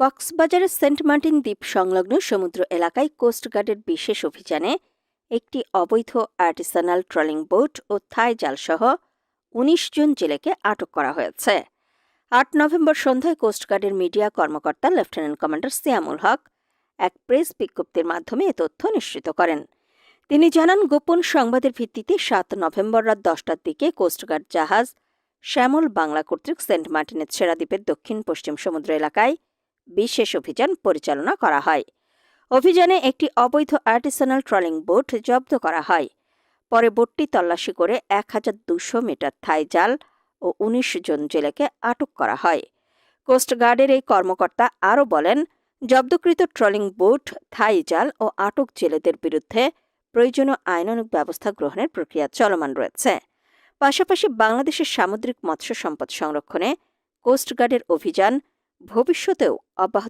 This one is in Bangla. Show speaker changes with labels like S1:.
S1: কক্সবাজারের সেন্ট মার্টিন দ্বীপ সংলগ্ন সমুদ্র এলাকায় কোস্টগার্ডের বিশেষ অভিযানে একটি অবৈধ আর্টিসানাল ট্রলিং বোট ও থাই জালসহ ১৯ জন জেলেকে আটক করা হয়েছে। ৮ নভেম্বর সন্ধ্যায় কোস্টগার্ডের মিডিয়া কর্মকর্তা লেফটেন্যান্ট কমান্ডার সিয়ামুল হক এক প্রেস বিজ্ঞপ্তির মাধ্যমে এ তথ্য নিশ্চিত করেন। তিনি জানান, গোপন সংবাদের ভিত্তিতে ৭ নভেম্বর রাত ১০টার দিকে কোস্টগার্ড জাহাজ শ্যামল বাংলা কর্তৃক সেন্ট মার্টিনের ছেড়া দ্বীপের দক্ষিণ পশ্চিম সমুদ্র এলাকায় বিশেষ অভিযান পরিচালনা করা হয়। অভিযানে একটি অবৈধ আর্টিসানাল ট্রলিং বোট জব্দ করা হয়। পরে বোটটি তল্লাশি করে ১,২০০ মিটার থাই জাল ও ১৯ জন জেলেকে আটক করা হয়। কোস্টগার্ডের এই কর্মকর্তা আরও বলেন, জব্দকৃত ট্রলিং বোট, থাই জাল ও আটক জেলেদের বিরুদ্ধে প্রয়োজনীয় আইনানুগ ব্যবস্থা গ্রহণের প্রক্রিয়া চলমান রয়েছে। পাশাপাশি বাংলাদেশের সামুদ্রিক মৎস্য সম্পদ সংরক্ষণে কোস্টগার্ডের অভিযান ভবিষ্যতেও অব্যাহত